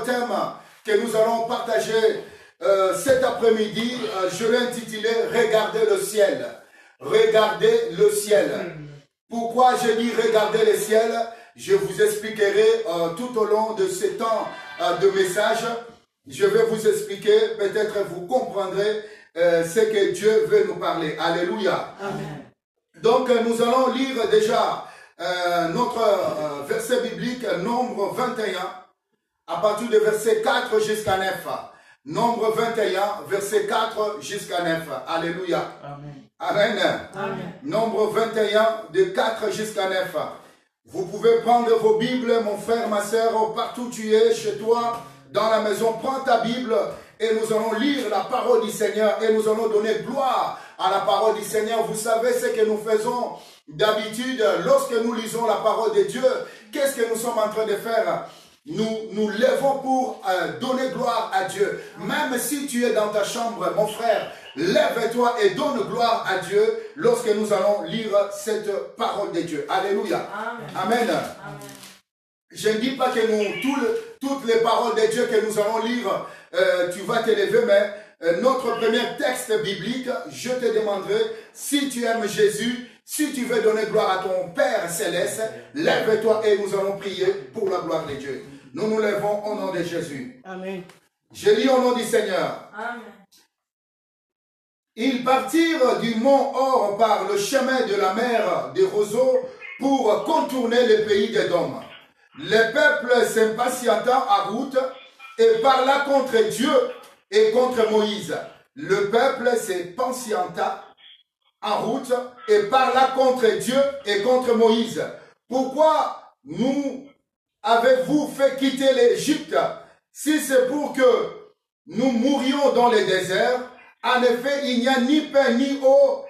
thème que nous allons partager cet après-midi, je l'ai intitulé « Regardez le ciel ». Regardez le ciel. Pourquoi je dis « Regardez le ciel » ? Je vous expliquerai tout au long de ce temps de message. Je vais vous expliquer, peut-être vous comprendrez ce que Dieu veut nous parler. Alléluia. Amen. Donc nous allons lire déjà notre verset biblique, Nombre 21, à partir de verset 4 jusqu'à 9. Nombre 21, verset 4 jusqu'à 9. Alléluia. Amen. Amen. Amen. Nombre 21, de 4 jusqu'à 9. Vous pouvez prendre vos Bibles, mon frère, ma soeur, partout où tu es, chez toi, dans la maison. Prends ta Bible et nous allons lire la parole du Seigneur et nous allons donner gloire à la parole du Seigneur. Vous savez ce que nous faisons d'habitude lorsque nous lisons la parole de Dieu. Qu'est-ce que nous sommes en train de faire? Nous lèvons pour donner gloire à Dieu. Même si tu es dans ta chambre, mon frère, lève-toi et donne gloire à Dieu lorsque nous allons lire cette parole de Dieu. Alléluia. Amen. Amen. Amen. Je ne dis pas que toutes les paroles de Dieu que nous allons lire, tu vas te lever, mais notre premier texte biblique, je te demanderai, si tu aimes Jésus, si tu veux donner gloire à ton Père Céleste, lève-toi et nous allons prier pour la gloire de Dieu. Nous nous lèvons au nom de Jésus. Amen. Je lis au nom du Seigneur. Amen. Ils partirent du mont Hor par le chemin de la mer des roseaux pour contourner le pays d'Édom. Le peuple s'impatienta en route et parla contre Dieu et contre Moïse. Le peuple s'impatienta en route et parla contre Dieu et contre Moïse. Pourquoi nous avez-vous fait quitter l'Égypte si c'est pour que nous mourions dans le désert? En effet, il n'y a ni pain ni eau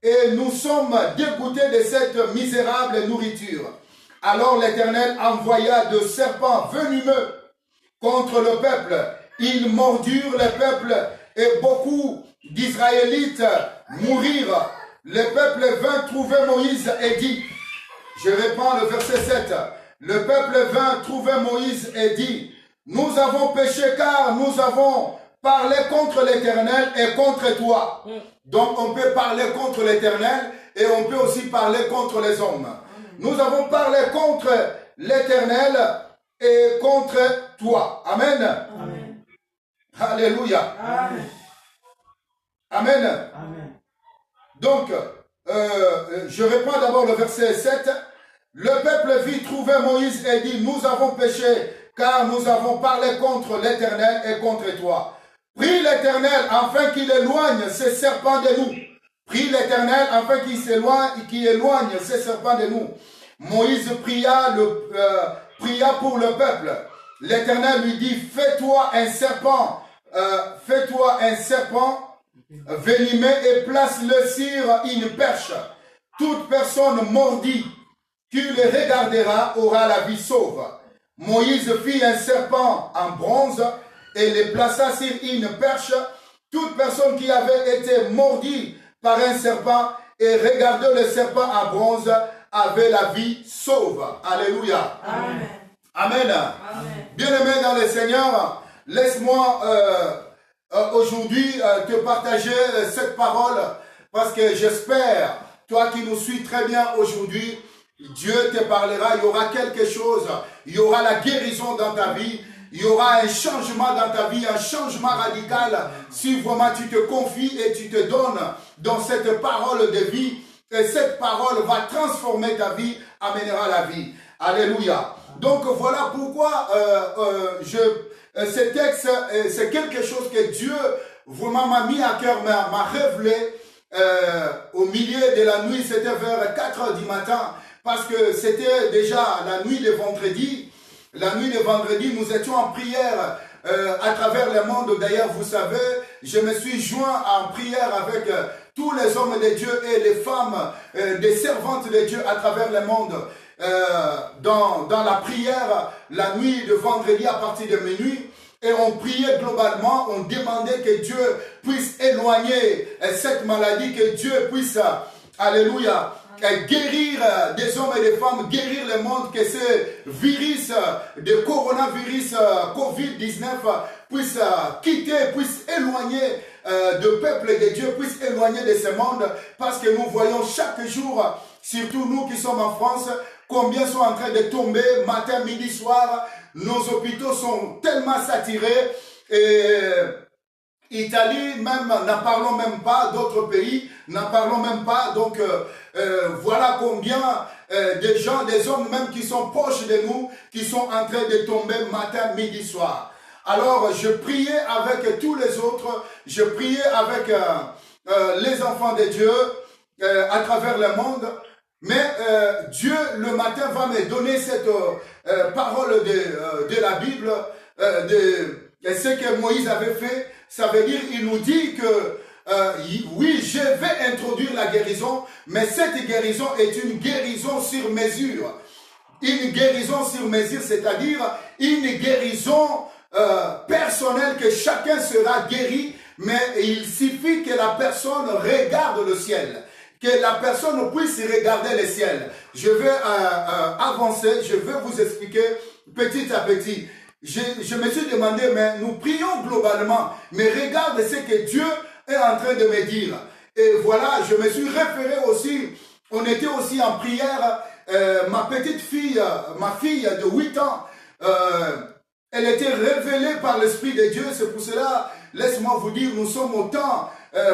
et nous sommes dégoûtés de cette misérable nourriture. Alors l'Éternel envoya de serpents venimeux contre le peuple. Ils mordirent le peuple et beaucoup d'Israélites mourirent. Le peuple vint trouver Moïse et dit, je reprends le verset 7, le peuple vint trouver Moïse et dit, nous avons péché car nous avons parlé contre l'Éternel et contre toi. Donc on peut parler contre l'Éternel et on peut aussi parler contre les hommes. Nous avons parlé contre l'Éternel et contre toi. Amen. Amen. Alléluia. Amen. Amen. Amen. Donc, je reprends d'abord le verset 7. Le peuple vit trouver Moïse et dit, nous avons péché car nous avons parlé contre l'Éternel et contre toi. Prie l'Éternel afin qu'il éloigne ces serpents de nous. Prie l'Éternel afin qu'il éloigne ces serpents de nous. Moïse pria pour le peuple. L'Éternel lui dit, fais-toi un serpent venimeux et place-le sur une perche. Toute personne mordie qui le regardera aura la vie sauve. Moïse fit un serpent en bronze et le plaça sur une perche. Toute personne qui avait été mordie par un serpent et regardait le serpent en bronze avait la vie sauve. Alléluia. Amen. Amen. Amen. Bien-aimé dans le Seigneur, laisse-moi aujourd'hui te partager cette parole parce que j'espère, toi qui nous suis très bien aujourd'hui, Dieu te parlera, il y aura quelque chose, il y aura la guérison dans ta vie, il y aura un changement dans ta vie, un changement radical si vraiment tu te confies et tu te donnes dans cette parole de vie. Et cette parole va transformer ta vie, amènera la vie. Alléluia. Donc voilà pourquoi ce texte, c'est quelque chose que Dieu vraiment m'a mis à cœur, m'a révélé au milieu de la nuit. C'était vers 4 h du matin parce que c'était déjà la nuit de vendredi. La nuit de vendredi, nous étions en prière à travers le monde. D'ailleurs, vous savez, je me suis joint en prière avec tous les hommes de Dieu et les femmes, des servantes de Dieu à travers le monde. Dans la prière, la nuit de vendredi à partir de minuit. Et on priait globalement, on demandait que Dieu puisse éloigner cette maladie, que Dieu puisse, alléluia, guérir des hommes et des femmes, guérir le monde, que ce virus de coronavirus Covid-19 puisse quitter, puisse éloigner de peuple de Dieu, puisse éloigner de ce monde, parce que nous voyons chaque jour, surtout nous qui sommes en France, combien sont en train de tomber matin, midi, soir. Nos hôpitaux sont tellement saturés. Et Italie, même, n'en parlons même pas, d'autres pays, n'en parlons même pas. Donc, voilà combien de gens, des hommes même qui sont proches de nous, qui sont en train de tomber matin, midi, soir. Alors, je priais avec tous les autres, je priais avec les enfants de Dieu à travers le monde. Mais Dieu, le matin, va me donner cette parole de la Bible, de ce que Moïse avait fait. Ça veut dire, il nous dit que, oui, je vais introduire la guérison, mais cette guérison est une guérison sur mesure. Une guérison sur mesure, c'est-à-dire une guérison personnelle, que chacun sera guéri, mais il suffit que la personne regarde le ciel, que la personne puisse regarder le ciel. Je vais avancer, je vais vous expliquer petit à petit. Je me suis demandé, mais nous prions globalement, mais regarde ce que Dieu est en train de me dire. Et voilà, je me suis référé aussi, on était aussi en prière, ma petite fille, ma fille de 8 ans, elle était révélée par l'Esprit de Dieu. C'est pour cela, laisse-moi vous dire, nous sommes au temps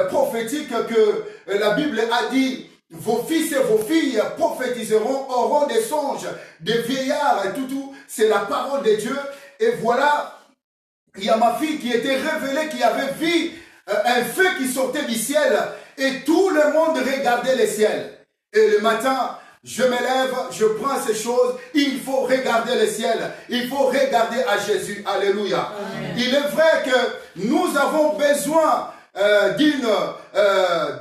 prophétique que la Bible a dit, vos fils et vos filles prophétiseront, auront des songes, des vieillards et tout, c'est la parole de Dieu. Et voilà, il y a ma fille qui était révélée, qui avait vu un feu qui sortait du ciel et tout le monde regardait le ciel. Et le matin, je me lève, je prends ces choses, il faut regarder le ciel, il faut regarder à Jésus. Alléluia. Amen. Il est vrai que nous avons besoin d'une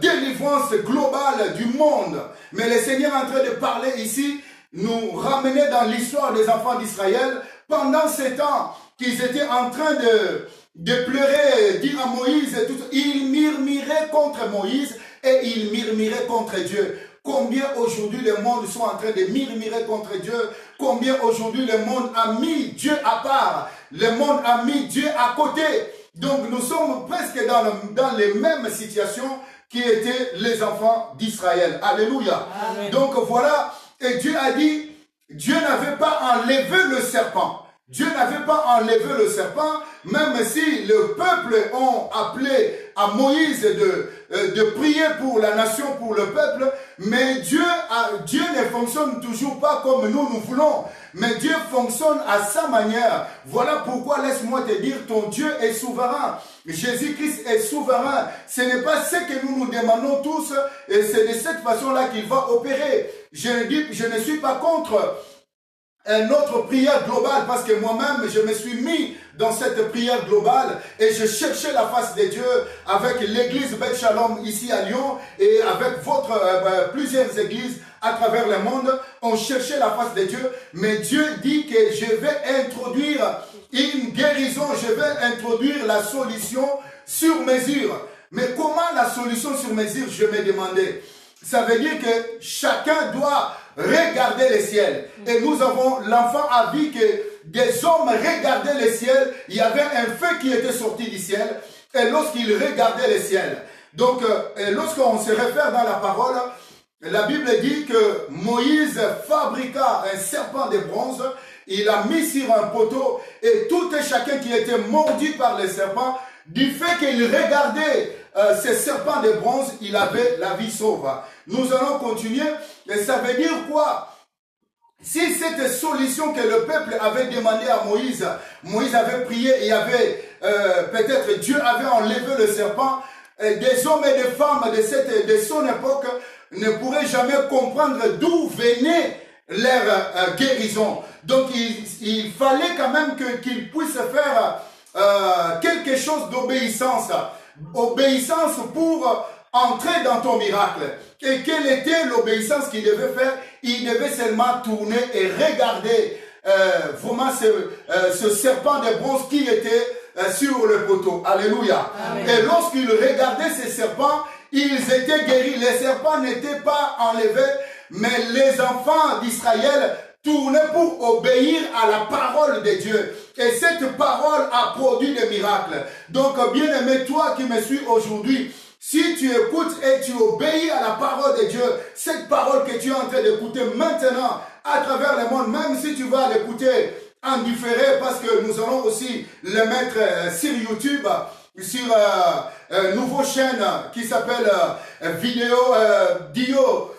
délivrance globale du monde. Mais le Seigneur est en train de parler ici, nous ramener dans l'histoire des enfants d'Israël. Pendant ces temps qu'ils étaient en train de pleurer, dire à Moïse, et tout, ils murmuraient contre Moïse et ils murmuraient contre Dieu. Combien aujourd'hui le monde sont en train de murmurer contre Dieu? Combien aujourd'hui le monde a mis Dieu à part? Le monde a mis Dieu à côté. Donc nous sommes presque dans les mêmes situations qui étaient les enfants d'Israël. Alléluia. Amen. Donc voilà, et Dieu a dit, Dieu n'avait pas enlevé le serpent. Dieu n'avait pas enlevé le serpent, même si le peuple ont appelé à Moïse de prier pour la nation, pour le peuple, mais Dieu ne fonctionne toujours pas comme nous voulons, mais Dieu fonctionne à sa manière. Voilà pourquoi, laisse-moi te dire, ton Dieu est souverain. Jésus-Christ est souverain. Ce n'est pas ce que nous demandons tous, et c'est de cette façon-là qu'il va opérer. Je ne suis pas contre notre prière globale, parce que moi-même, je me suis mis dans cette prière globale et je cherchais la face de Dieu avec l'église Beth Shalom ici à Lyon et avec plusieurs églises à travers le monde. On cherchait la face de Dieu, mais Dieu dit que je vais introduire une guérison, je vais introduire la solution sur mesure. Mais comment la solution sur mesure, je me demandais? Ça veut dire que chacun doit regarder le ciel. Et nous avons, l'enfant a vu que des hommes regardaient le ciel. Il y avait un feu qui était sorti du ciel. Et lorsqu'ils regardaient le ciel. Donc, lorsqu'on se réfère dans la parole, la Bible dit que Moïse fabriqua un serpent de bronze. Il a mis sur un poteau. Et tout et chacun qui était mordu par le serpent, du fait qu'il regardait ce serpent de bronze, il avait la vie sauve. Nous allons continuer. Et ça veut dire quoi? Si cette solution que le peuple avait demandé à Moïse, Moïse avait prié et avait peut-être Dieu avait enlevé le serpent, des hommes et des femmes de son époque ne pourraient jamais comprendre d'où venait leur guérison. Donc il fallait quand même qu'ils puissent faire quelque chose d'obéissance. Obéissance pour entrer dans ton miracle. Et quelle était l'obéissance qu'il devait faire? Il devait seulement tourner et regarder vraiment ce serpent de bronze qui était sur le poteau. Alléluia. Amen. Et lorsqu'ils regardaient ces serpents, ils étaient guéris. Les serpents n'étaient pas enlevés mais les enfants d'Israël tournaient pour obéir à la parole de Dieu. Et cette parole a produit des miracles. Donc, bien-aimé, toi qui me suis aujourd'hui, si tu écoutes et tu obéis à la parole de Dieu, cette parole que tu es en train d'écouter maintenant à travers le monde, même si tu vas l'écouter en différé, parce que nous allons aussi le mettre sur YouTube, sur une nouvelle chaîne qui s'appelle Dio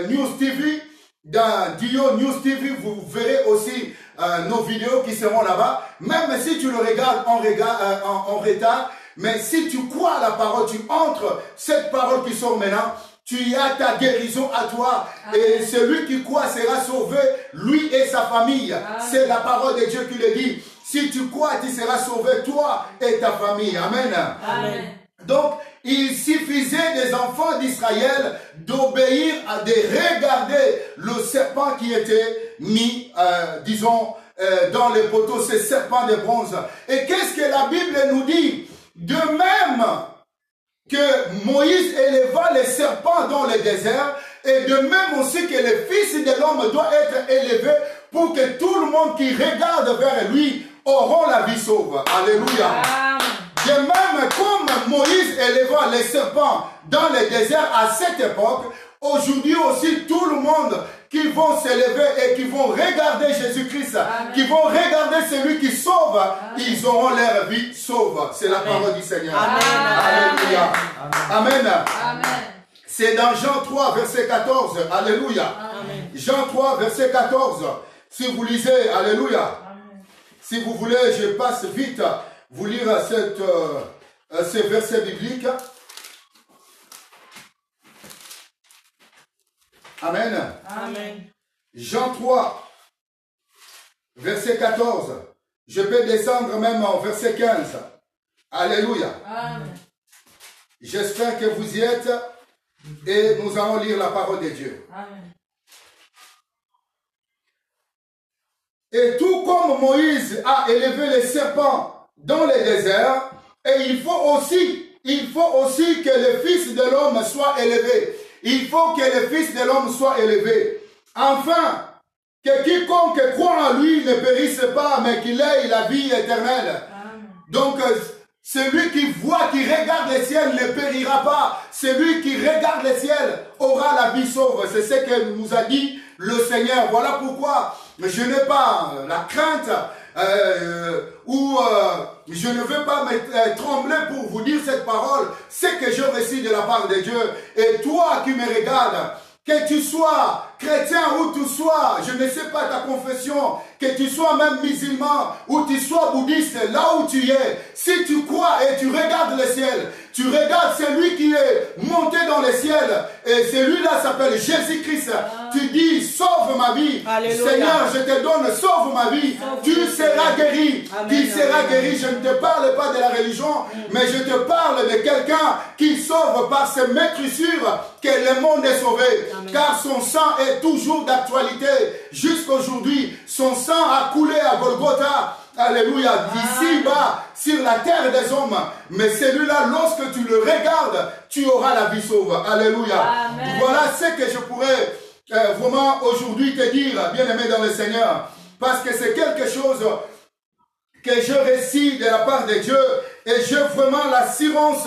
News TV. Dans Dio News TV, vous verrez aussi nos vidéos qui seront là-bas. Même si tu le regardes en retard, mais si tu crois à la parole, tu entres cette parole qui sort maintenant, tu as ta guérison à toi. Amen. Et celui qui croit sera sauvé, lui et sa famille. C'est la parole de Dieu qui le dit. Si tu crois, tu seras sauvé, toi et ta famille. Amen. Amen. Donc, il suffisait des enfants d'Israël d'obéir, de regarder le serpent qui était mis, disons, dans les poteaux, ces serpents de bronze. Et qu'est-ce que la Bible nous dit? De même que Moïse éleva les serpents dans le désert, et de même aussi que le Fils de l'homme doit être élevé pour que tout le monde qui regarde vers lui auront la vie sauve. Alléluia. De même comme Moïse éleva les serpents dans le désert à cette époque, aujourd'hui aussi tout le monde qui vont s'élever et qui vont regarder Jésus-Christ, qui vont regarder celui qui sauve, ils auront leur vie sauve. C'est la parole du Seigneur. Amen. Alléluia. Amen. Amen. C'est dans Jean 3, verset 14. Alléluia. Amen. Jean 3, verset 14. Si vous lisez, alléluia. Amen. Si vous voulez, je passe vite vous lire ces versets bibliques. Amen. Amen. Jean 3, verset 14. Je peux descendre même au verset 15. Alléluia. Amen. J'espère que vous y êtes et nous allons lire la parole de Dieu. Amen. Et tout comme Moïse a élevé les serpents dans le désert, et il faut aussi que le Fils de l'homme soit élevé. Il faut que le Fils de l'homme soit élevé. Enfin, que quiconque croit en lui ne périsse pas, mais qu'il ait la vie éternelle. Amen. Donc, celui qui voit, qui regarde le ciel ne périra pas. Celui qui regarde le ciel aura la vie sauve. C'est ce que nous a dit le Seigneur. Voilà pourquoi je n'ai pas la crainte je ne veux pas me trembler pour vous dire cette parole. C'est que je reçois de la part de Dieu. Et toi qui me regardes, que tu sois chrétien ou tu sois, je ne sais pas ta confession, que tu sois même musulman ou tu sois bouddhiste, là où tu es, si tu crois et tu regardes le ciel, tu regardes celui qui est monté dans le ciel, et celui-là s'appelle Jésus-Christ, tu dis, sauve ma vie. Alléluia. Seigneur, je te donne, sauve ma vie, tu seras guéri. Amen. Tu seras guéri. Je ne te parle pas de la religion, mais je te parle de quelqu'un qui sauve par ses maîtrissures que le monde est sauvé. Amen. Car son sang est toujours d'actualité. Jusqu'aujourd'hui, son sang a coulé à Golgotha. Alléluia. D'ici bas, sur la terre des hommes. Mais celui-là, lorsque tu le regardes, tu auras la vie sauve. Alléluia. Amen. Voilà ce que je pourrais vraiment aujourd'hui te dire, bien-aimé dans le Seigneur. Parce que c'est quelque chose que je récite de la part de Dieu. Et j'ai vraiment l'assurance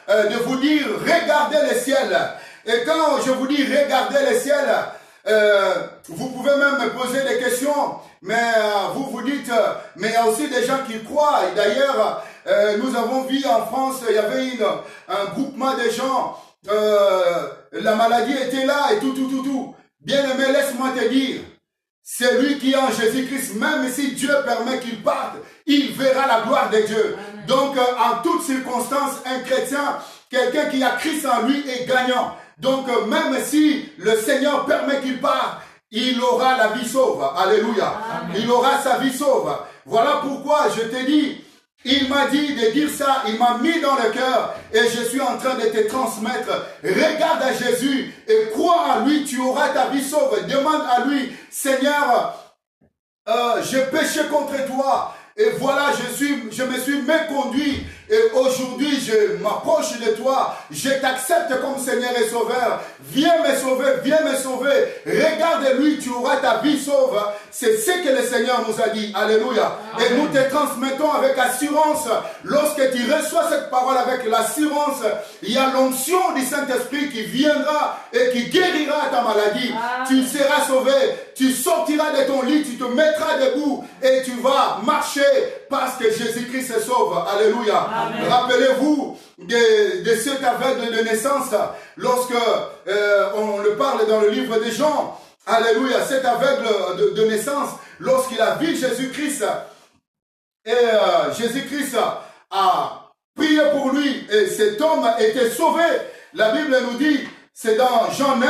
de vous dire, regardez le ciel. Et quand je vous dis regardez le ciel, vous pouvez même me poser des questions, mais vous vous dites, mais il y a aussi des gens qui croient. Et d'ailleurs, nous avons vu en France, il y avait un groupement de gens, la maladie était là et tout. Bien aimé, laisse-moi te dire, celui qui est en Jésus-Christ, même si Dieu permet qu'il parte, il verra la gloire de Dieu. Amen. Donc, en toutes circonstances, un chrétien, quelqu'un qui a Christ en lui est gagnant. Donc, même si le Seigneur permet qu'il parte, il aura la vie sauve. Alléluia. Amen. Il aura sa vie sauve. Voilà pourquoi je te dis, il m'a dit de dire ça, il m'a mis dans le cœur et je suis en train de te transmettre. Regarde à Jésus et crois en lui, tu auras ta vie sauve. Demande à lui, Seigneur, j'ai péché contre toi. Et voilà, je me suis méconduit. Et aujourd'hui, je m'approche de toi. Je t'accepte comme Seigneur et Sauveur. viens me sauver, viens me sauver. Regarde-lui, tu auras ta vie sauve. C'est ce que le Seigneur nous a dit. Alléluia. Amen. Et nous te transmettons avec assurance. Lorsque tu reçois cette parole avec l'assurance, il y a l'onction du Saint-Esprit qui viendra et qui guérira ta maladie. Amen. Tu seras sauvé. Tu sortiras de ton lit, tu te mettras debout et tu vas marcher parce que Jésus-Christ se sauve. Alléluia. Rappelez-vous de cet aveugle de naissance, lorsque on le parle dans le livre de Jean. Alléluia. Cet aveugle de naissance, lorsqu'il a vu Jésus-Christ, et Jésus-Christ a prié pour lui, et cet homme était sauvé. La Bible nous dit, c'est dans Jean 9,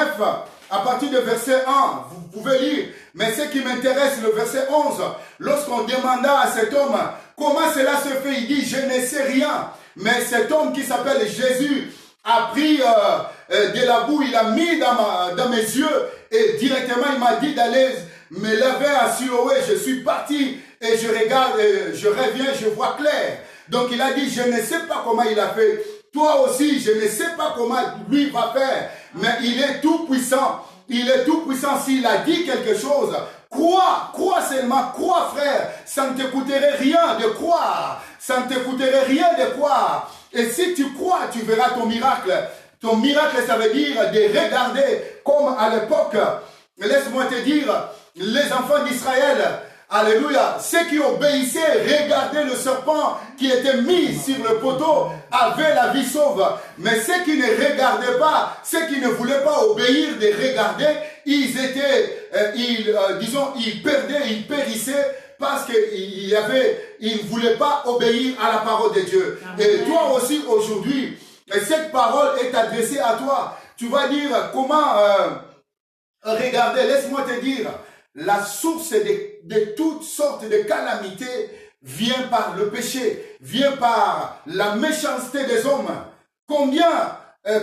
à partir du verset 1, vous pouvez lire. Mais ce qui m'intéresse, le verset 11, lorsqu'on demanda à cet homme comment cela se fait, il dit, je ne sais rien. Mais cet homme qui s'appelle Jésus a pris de la boue, il a mis dans mes yeux et directement il m'a dit d'aller me lever à Siloé. Je suis parti et je regarde, je reviens, je vois clair. Donc il a dit, je ne sais pas comment il a fait. Toi aussi, je ne sais pas comment lui va faire, mais il est tout puissant. Il est tout puissant. S'il a dit quelque chose, crois seulement, crois frère. Ça ne te coûterait rien de croire. Ça ne te coûterait rien de croire. Et si tu crois, tu verras ton miracle. Ton miracle, ça veut dire de regarder comme à l'époque. Laisse-moi te dire, les enfants d'Israël, alléluia, ceux qui obéissaient, regardaient le serpent qui était mis sur le poteau, avaient la vie sauve. Mais ceux qui ne regardaient pas, ceux qui ne voulaient pas obéir de regarder, ils étaient, ils perdaient, ils périssaient parce qu'ils ne voulaient pas obéir à la parole de Dieu. Amen. Et toi aussi aujourd'hui, cette parole est adressée à toi. Tu vas dire comment regarder, laisse-moi te dire. La source de toutes sortes de calamités vient par le péché, vient par la méchanceté des hommes. Combien,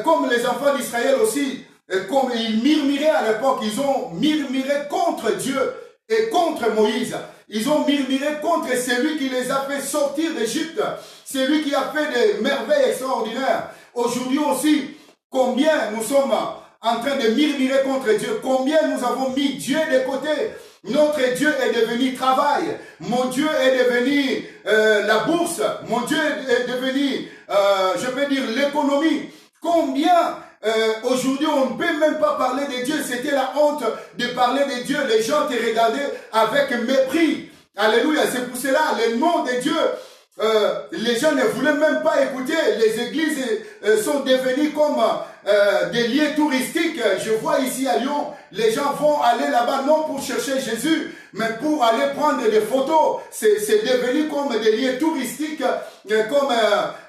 comme les enfants d'Israël aussi, comme ils murmuraient à l'époque, ils ont murmuré contre Dieu et contre Moïse. Ils ont murmuré contre celui qui les a fait sortir d'Égypte, celui qui a fait des merveilles extraordinaires. Aujourd'hui aussi, combien nous sommes en train de murmurer contre Dieu, combien nous avons mis Dieu de côté. Notre Dieu est devenu travail, mon Dieu est devenu la bourse, mon Dieu est devenu, je peux dire, l'économie. Combien aujourd'hui on ne peut même pas parler de Dieu, c'était la honte de parler de Dieu, les gens te regardaient avec mépris. Alléluia, c'est pour cela, le nom de Dieu, les gens ne voulaient même pas écouter. Les églises sont devenues comme des lieux touristiques. Je vois ici à Lyon, les gens vont aller là-bas non pour chercher Jésus, mais pour aller prendre des photos. C'est devenu comme des lieux touristiques, comme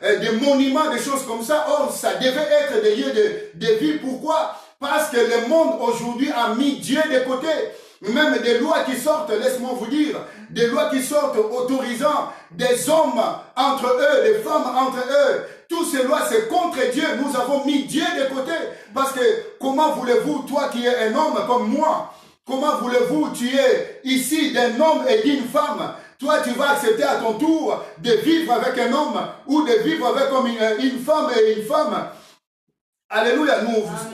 des monuments, des choses comme ça. Or, ça devait être des lieux de vie. Pourquoi? Parce que le monde aujourd'hui a mis Dieu de côté. Même des lois qui sortent, laisse-moi vous dire, des lois qui sortent autorisant des hommes entre eux, des femmes entre eux. Toutes ces lois, c'est contre Dieu. Nous avons mis Dieu de côté. Parce que comment voulez-vous, toi qui es un homme comme moi, comment voulez-vous, tu es ici d'un homme et d'une femme, toi tu vas accepter à ton tour de vivre avec un homme ou de vivre avec comme une femme et une femme. Alléluia,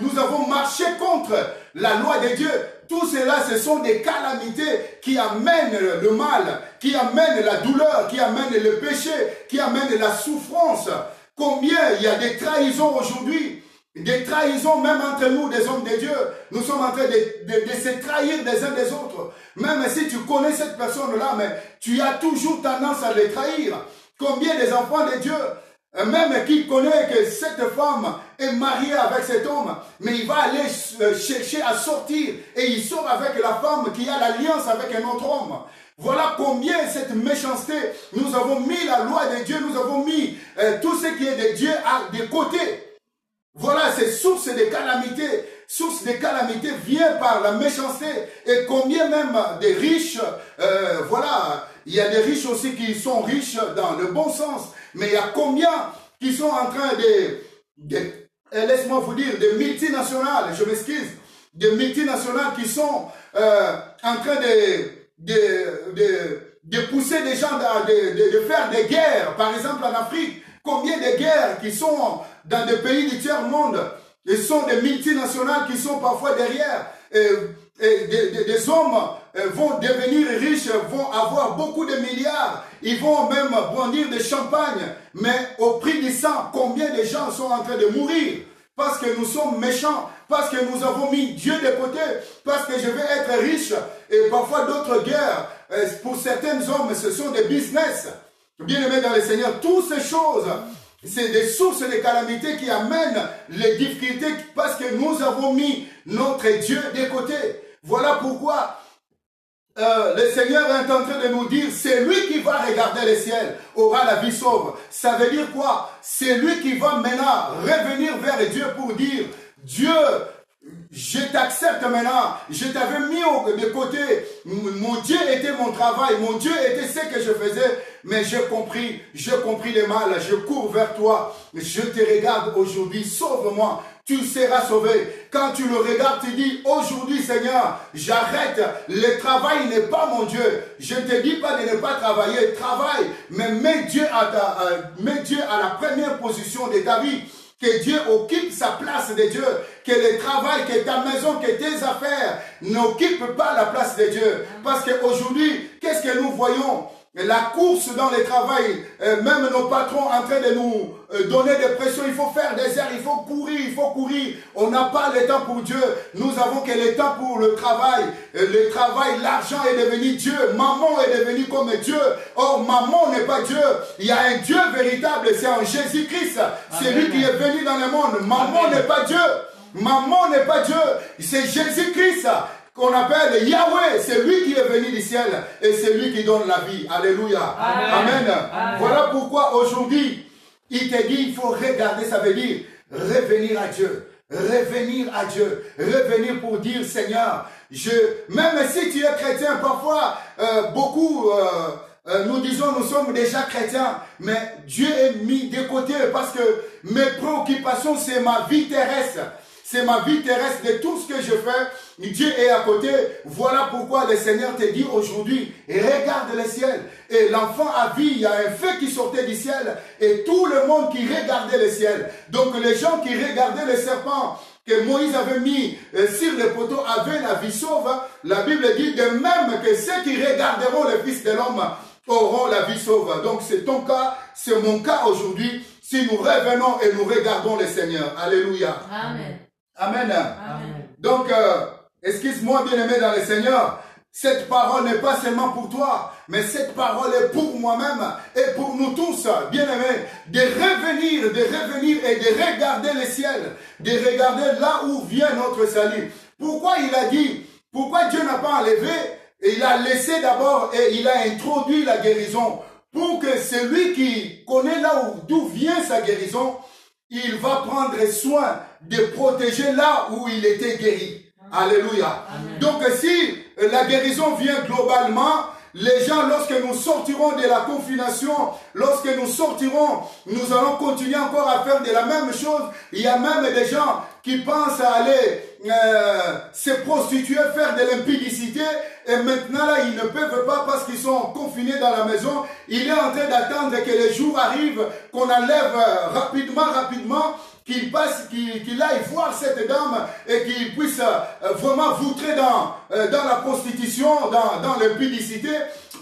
nous avons marché contre la loi de Dieu. Tout cela, ce sont des calamités qui amènent le mal, qui amènent la douleur, qui amènent le péché, qui amènent la souffrance. Combien il y a des trahisons aujourd'hui, des trahisons même entre nous, des hommes de Dieu. Nous sommes en train de se trahir des uns des autres. Même si tu connais cette personne-là, mais tu as toujours tendance à les trahir. Combien des enfants de Dieu, même qui connaît que cette femme est mariée avec cet homme, mais il va aller chercher à sortir et il sort avec la femme qui a l'alliance avec un autre homme. Voilà combien cette méchanceté, nous avons mis la loi de Dieu, nous avons mis tout ce qui est de Dieu de côté. Voilà, c'est source de calamité. Source de calamité vient par la méchanceté. Et combien même des riches, voilà, il y a des riches aussi qui sont riches dans le bon sens. Mais il y a combien qui sont en train laisse-moi vous dire, des multinationales, je m'excuse, des multinationales qui sont en train de pousser des gens, de faire des guerres, par exemple en Afrique. Combien de guerres qui sont dans des pays du tiers-monde? Ce sont des multinationales qui sont parfois derrière. Des hommes vont devenir riches, vont avoir beaucoup de milliards. Ils vont même brandir des champagnes. Mais au prix du sang, combien de gens sont en train de mourir? Parce que nous sommes méchants, parce que nous avons mis Dieu de côté, parce que je vais être riche. Et parfois d'autres guerres, pour certains hommes, ce sont des business. Bien-aimés dans le Seigneur, toutes ces choses, c'est des sources de calamité qui amènent les difficultés parce que nous avons mis notre Dieu de côté. Voilà pourquoi le Seigneur est en train de nous dire, c'est lui qui va regarder le ciel, aura la vie sauve. Ça veut dire quoi? C'est lui qui va maintenant revenir vers Dieu pour dire, Dieu, je t'accepte maintenant, je t'avais mis de côté, mon Dieu était mon travail, mon Dieu était ce que je faisais, mais j'ai compris le mal, je cours vers toi, je te regarde aujourd'hui, sauve-moi, tu seras sauvé. Quand tu le regardes, tu dis, aujourd'hui Seigneur, j'arrête, le travail n'est pas mon Dieu, je ne te dis pas de ne pas travailler, travaille, mais mets Dieu à la première position de ta vie. Que Dieu occupe sa place de Dieu, que le travail, que ta maison, que tes affaires n'occupent pas la place de Dieu. Parce qu'aujourd'hui, qu'est-ce que nous voyons? La course dans le travail, même nos patrons en train de nous donner des pressions, il faut faire des heures, il faut courir. On n'a pas le temps pour Dieu. Nous avons que le temps pour le travail. Le travail, l'argent est devenu Dieu. Maman est devenue comme Dieu. Or, maman n'est pas Dieu. Il y a un Dieu véritable, c'est en Jésus-Christ. C'est lui qui est venu dans le monde. Maman n'est pas Dieu. Maman n'est pas Dieu. C'est Jésus-Christ qu'on appelle Yahweh, c'est lui qui est venu du ciel et c'est lui qui donne la vie. Alléluia. Amen. Amen. Amen. Voilà pourquoi aujourd'hui, il te dit, il faut regarder, ça veut dire revenir à Dieu. Revenir à Dieu. Revenir pour dire, Seigneur, même si tu es chrétien, parfois, nous disons, nous sommes déjà chrétiens, mais Dieu est mis de côté parce que mes préoccupations, c'est ma vie terrestre. C'est ma vie terrestre, de tout ce que je fais, Dieu est à côté. Voilà pourquoi le Seigneur te dit aujourd'hui, regarde le ciel. Et l'enfant a vu, il y a un feu qui sortait du ciel et tout le monde qui regardait le ciel. Donc les gens qui regardaient le serpent que Moïse avait mis sur le poteau avaient la vie sauve. La Bible dit de même que ceux qui regarderont le Fils de l'homme auront la vie sauve. Donc c'est ton cas, c'est mon cas aujourd'hui. Si nous revenons et nous regardons le Seigneur. Alléluia. Amen. Amen. Amen. Donc, excuse-moi bien-aimé dans le Seigneur, cette parole n'est pas seulement pour toi, mais cette parole est pour moi-même et pour nous tous, bien-aimés, de revenir et de regarder le ciel, de regarder là où vient notre salut. Pourquoi il a dit, pourquoi Dieu n'a pas enlevé, et il a laissé d'abord et il a introduit la guérison pour que celui qui connaît là d'où vient sa guérison, il va prendre soin de protéger là où il était guéri. Alléluia. Amen. Donc si la guérison vient globalement, les gens, lorsque nous sortirons de la confination, lorsque nous sortirons, nous allons continuer encore à faire de la même chose. Il y a même des gens qui pensent à aller se prostituer, faire de l'impudicité, et maintenant là, ils ne peuvent pas parce qu'ils sont confinés dans la maison. Il est en train d'attendre que les jours arrivent, qu'on enlève rapidement, qu'il aille voir cette dame et qu'il puisse vraiment voutrer dans la prostitution, dans l'impudicité.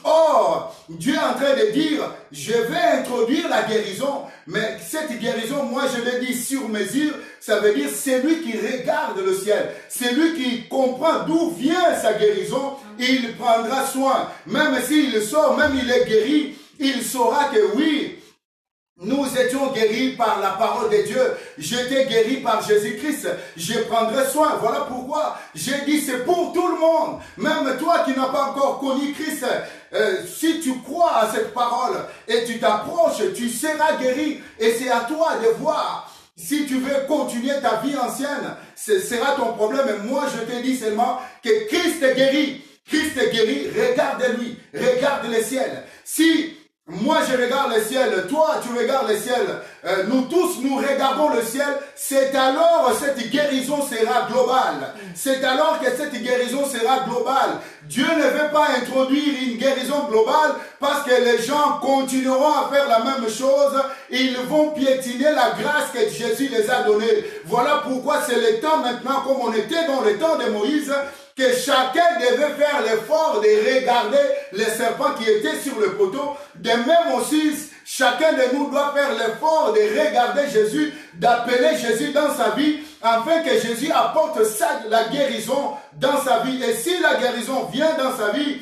Or, Dieu est en train de dire, je vais introduire la guérison, mais cette guérison, moi je l'ai dit sur mesure, ça veut dire c'est lui qui regarde le ciel, c'est lui qui comprend d'où vient sa guérison, il prendra soin, même s'il sort, même il est guéri, il saura que oui, nous étions guéris par la parole de Dieu. J'étais guéri par Jésus-Christ. Je prendrai soin. Voilà pourquoi j'ai dit c'est pour tout le monde. Même toi qui n'as pas encore connu Christ, si tu crois à cette parole et tu t'approches, tu seras guéri. Et c'est à toi de voir. Si tu veux continuer ta vie ancienne, ce sera ton problème. Et moi, je te dis seulement que Christ est guéri. Christ est guéri. Regarde-lui. Regarde le ciel. Si Moi, je regarde le ciel. Toi, tu regardes le ciel. Nous tous, nous regardons le ciel. C'est alors cette guérison sera globale. C'est alors que cette guérison sera globale. Dieu ne veut pas introduire une guérison globale parce que les gens continueront à faire la même chose. Ils vont piétiner la grâce que Jésus les a donnée. Voilà pourquoi c'est le temps maintenant, comme on était dans le temps de Moïse, que chacun devait faire l'effort de regarder les serpents qui étaient sur le poteau. De même aussi, chacun de nous doit faire l'effort de regarder Jésus, d'appeler Jésus dans sa vie, afin que Jésus apporte la guérison dans sa vie. Et si la guérison vient dans sa vie,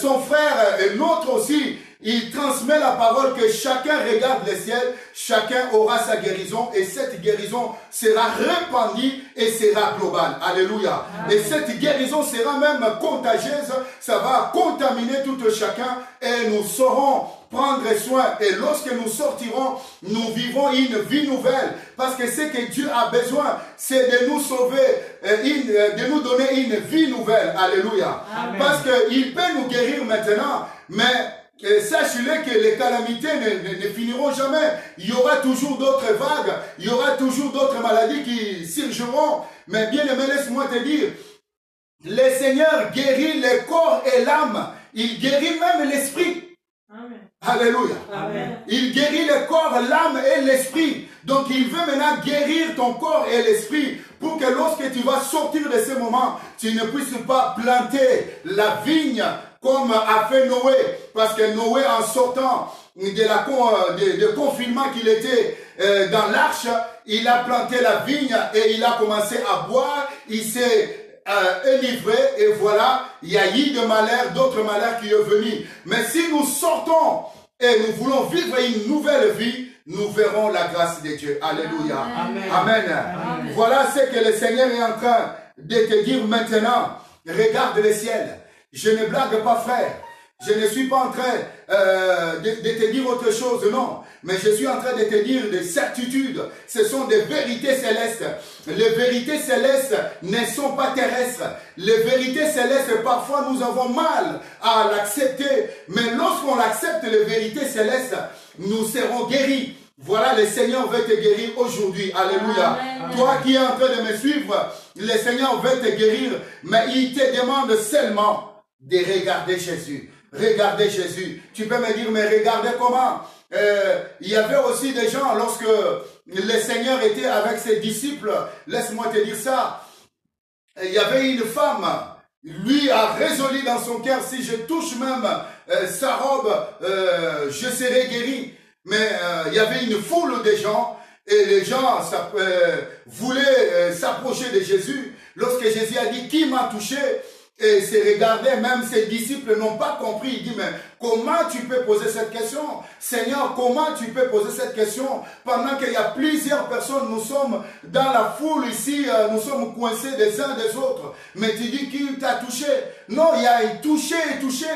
son frère et l'autre aussi, il transmet la parole que chacun regarde le ciel, chacun aura sa guérison et cette guérison sera répandue et sera globale. Alléluia. Amen. Et cette guérison sera même contagieuse, ça va contaminer tout chacun et nous saurons prendre soin. Et lorsque nous sortirons, nous vivons une vie nouvelle. Parce que ce que Dieu a besoin, c'est de nous sauver, de nous donner une vie nouvelle. Alléluia. Amen. Parce qu'il peut nous guérir maintenant, mais sachez-le que les calamités ne finiront jamais. Il y aura toujours d'autres vagues, il y aura toujours d'autres maladies qui surgiront. Mais bien aimé, laisse-moi te dire, le Seigneur guérit le corps et l'âme. Il guérit même l'esprit. Amen. Alléluia. Amen. Il guérit le corps, l'âme et l'esprit. Donc il veut maintenant guérir ton corps et l'esprit pour que lorsque tu vas sortir de ce moment, tu ne puisses pas planter la vigne comme a fait Noé. Parce que Noé, en sortant de confinement qu'il était dans l'arche, il a planté la vigne et il a commencé à boire. Il s'est livré et voilà, il y a eu de malheur, d'autres malheurs qui sont venus. Mais si nous sortons et nous voulons vivre une nouvelle vie, nous verrons la grâce de Dieu. Alléluia. Amen. Amen. Amen. Voilà ce que le Seigneur est en train de te dire maintenant. Regarde le ciel. Je ne blague pas, frère. Je ne suis pas en train de te dire autre chose, non. Mais je suis en train de te dire des certitudes. Ce sont des vérités célestes. Les vérités célestes ne sont pas terrestres. Les vérités célestes, parfois nous avons mal à l'accepter. Mais lorsqu'on accepte les vérités célestes, nous serons guéris. Voilà, le Seigneur veut te guérir aujourd'hui. Alléluia. Amen. Toi qui es en train de me suivre, le Seigneur veut te guérir. Mais il te demande seulement de regarder Jésus. Regardez Jésus. Tu peux me dire, mais regardez comment. Il y avait aussi des gens, lorsque le Seigneur était avec ses disciples, laisse-moi te dire ça, il y avait une femme, lui a résolu dans son cœur, si je touche même sa robe, je serai guéri. Mais il y avait une foule de gens, et les gens voulaient s'approcher de Jésus. Lorsque Jésus a dit, qui m'a touché? Et se regarder, même ses disciples n'ont pas compris. Il dit, mais comment tu peux poser cette question? Seigneur, comment tu peux poser cette question? Pendant qu'il y a plusieurs personnes, nous sommes dans la foule ici, nous sommes coincés des uns des autres. Mais tu dis, qui t'a touché? Non, il y a touché et touché.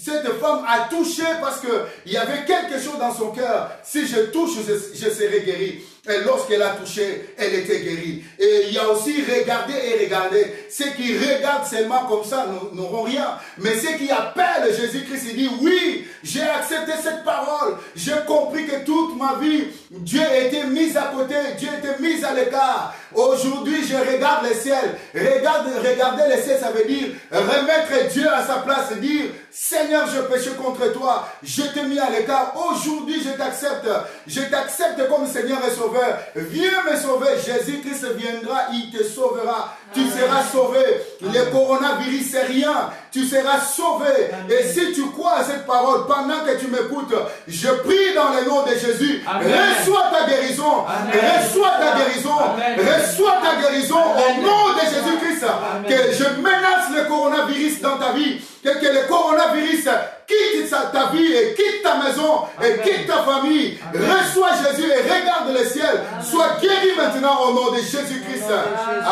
Cette femme a touché parce qu'il y avait quelque chose dans son cœur. Si je touche, je serai guéri. Et lorsqu'elle a touché, elle était guérie. Et il y a aussi regarder et regarder. Ceux qui regardent seulement comme ça n'auront rien. Mais ceux qui appellent Jésus-Christ, il dit, oui, j'ai accepté cette parole. J'ai compris que toute ma vie, Dieu était mis à côté, Dieu était mis à l'écart. Aujourd'hui, je regarde le ciel. Regarder le ciel, ça veut dire remettre Dieu à sa place et dire, Seigneur, je péché contre toi. Je t'ai mis à l'écart. Aujourd'hui, je t'accepte. Je t'accepte comme Seigneur et Sauveur. Viens me sauver. Jésus-Christ viendra, il te sauvera. Tu seras sauvé. Le coronavirus, c'est rien. Tu seras sauvé. Et si tu crois à cette parole, pendant que tu m'écoutes, je prie dans le nom de Jésus. Reçois ta guérison. Reçois ta guérison. Reçois ta guérison au nom de Jésus-Christ. Que je menace le coronavirus dans ta vie. Que le coronavirus quitte ta vie et quitte ta maison et quitte ta famille. Reçois Jésus et regarde le ciel. Sois guéri maintenant au nom de Jésus-Christ.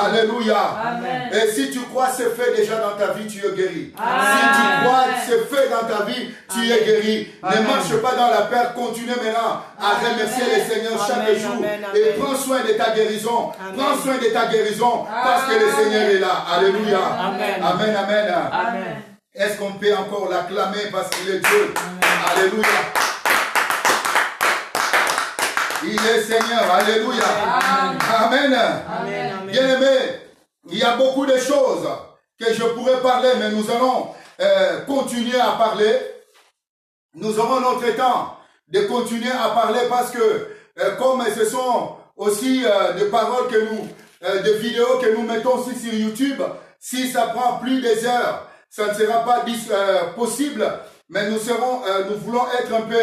Alléluia. Amen. Et si tu crois c'est fait déjà dans ta vie, tu es guéri. Amen. Si tu crois c'est fait dans ta vie, tu es guéri. Amen. Ne marche pas dans la peur. Continue maintenant à remercier le Seigneur chaque jour. Et prends soin de ta guérison. Prends soin de ta guérison parce que le Seigneur est là. Alléluia. Amen. Amen. Amen. Amen. Est-ce qu'on peut encore l'acclamer parce qu'il est Dieu? Alléluia. Il est Seigneur. Alléluia. Amen. Bien aimé, il y a beaucoup de choses que je pourrais parler, mais nous allons continuer à parler. Nous aurons notre temps de continuer à parler parce que comme ce sont aussi des paroles que nous, des vidéos que nous mettons aussi sur YouTube, si ça prend plus des heures, ça ne sera pas possible, mais nous voulons être un peu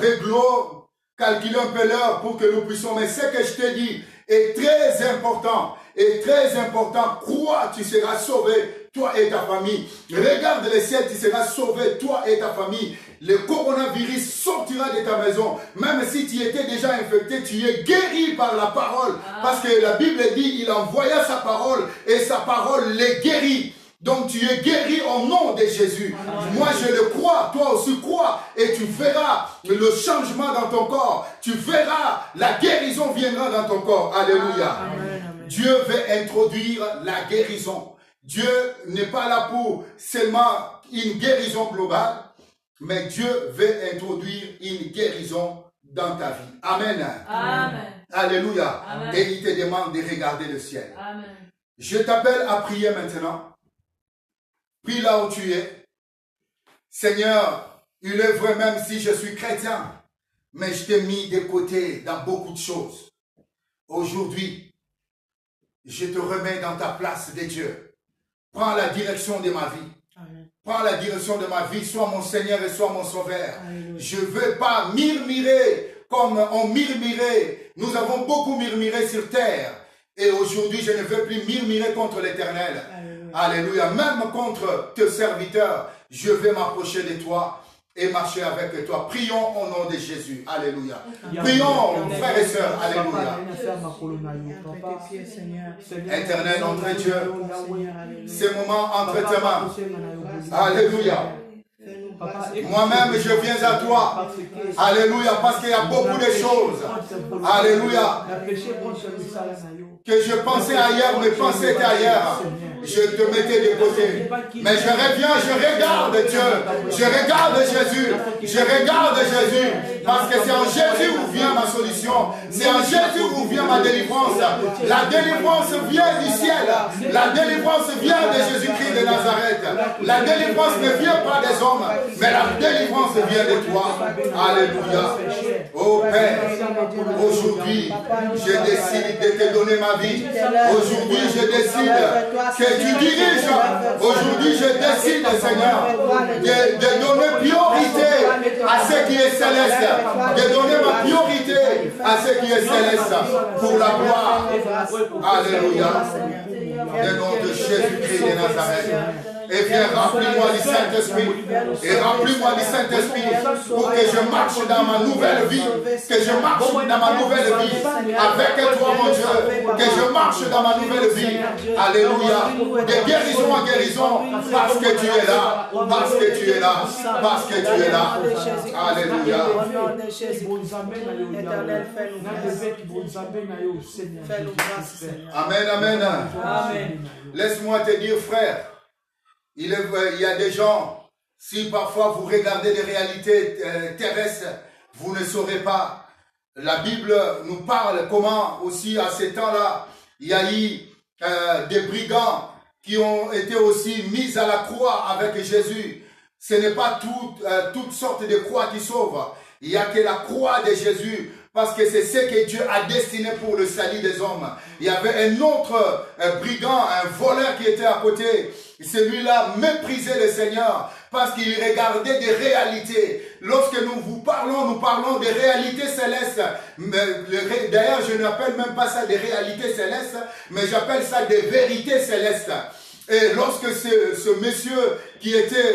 réglo, calculer un peu l'heure pour que nous puissions. Mais ce que je te dis est très important. Et très important, crois, tu seras sauvé, toi et ta famille. Regarde le ciel, tu seras sauvé, toi et ta famille. Le coronavirus sortira de ta maison. Même si tu étais déjà infecté, tu es guéri par la parole. Parce que la Bible dit, il envoya sa parole et sa parole les guérit. Donc tu es guéri au nom de Jésus. Moi je le crois, toi aussi crois. Et tu verras le changement dans ton corps. Tu verras, la guérison viendra dans ton corps. Alléluia. Dieu veut introduire la guérison. Dieu n'est pas là pour seulement une guérison globale, mais Dieu veut introduire une guérison dans ta vie. Amen. Amen. Alléluia. Amen. Et il te demande de regarder le ciel. Amen. Je t'appelle à prier maintenant. Prie là où tu es. Seigneur, il est vrai même si je suis chrétien, mais je t'ai mis de côté dans beaucoup de choses. Aujourd'hui, je te remets dans ta place de Dieu. Prends la direction de ma vie. Amen. Prends la direction de ma vie. Sois mon Seigneur et sois mon Sauveur. Alléluia. Je ne veux pas murmurer comme on murmurait. Nous avons beaucoup murmuré sur terre. Et aujourd'hui, je ne veux plus murmurer contre l'Éternel. Alléluia. Même contre tes serviteurs, je vais m'approcher de toi et marcher avec toi. Prions au nom de Jésus. Alléluia. Prions, frères et sœurs. Alléluia. Éternel, notre Dieu, ces moments entre tes mains. Alléluia. Moi-même, je viens à toi. Alléluia. Parce qu'il y a beaucoup de choses. Alléluia. Que je pensais ailleurs, mes pensées étaient ailleurs. Je te mettais de côté. Mais je reviens, je regarde Dieu. Je regarde Jésus. Je regarde Jésus. Parce que c'est en Jésus où vient ma solution. C'est en Jésus où vient ma délivrance. La délivrance vient du ciel. La délivrance vient de Jésus-Christ de Nazareth. La délivrance ne vient pas des hommes, mais la délivrance vient de toi. Alléluia. Oh Père, aujourd'hui, je décide de te donner ma vie. Aujourd'hui, je décide que tu diriges. Aujourd'hui, je décide, Seigneur, de donner priorité à ce qui est céleste. De donner ma priorité à ce qui est céleste pour la gloire. Alléluia. Au nom de Jésus-Christ de Nazareth. Et viens, remplis-moi du Saint-Esprit. Et remplis-moi du Saint-Esprit pour que je marche dans ma nouvelle vie. Que je marche dans ma nouvelle vie. Avec toi, mon Dieu. Que je marche dans ma nouvelle vie. Alléluia. De guérison en guérison. Parce que tu es là. Parce que tu es là. Parce que tu es là. Alléluia. Amen, amen. Laisse-moi te dire, frère. Il y a des gens, si parfois vous regardez les réalités terrestres, vous ne saurez pas. La Bible nous parle comment aussi à ces temps-là, il y a eu des brigands qui ont été aussi mis à la croix avec Jésus. Ce n'est pas toutes sortes de croix qui sauvent. Il n'y a que la croix de Jésus. Parce que c'est ce que Dieu a destiné pour le salut des hommes. Il y avait un autre brigand, un voleur qui était à côté. Celui-là méprisait le Seigneur parce qu'il regardait des réalités. Lorsque nous parlons des réalités célestes. D'ailleurs, je n'appelle même pas ça des réalités célestes, mais j'appelle ça des vérités célestes. Et lorsque ce monsieur qui était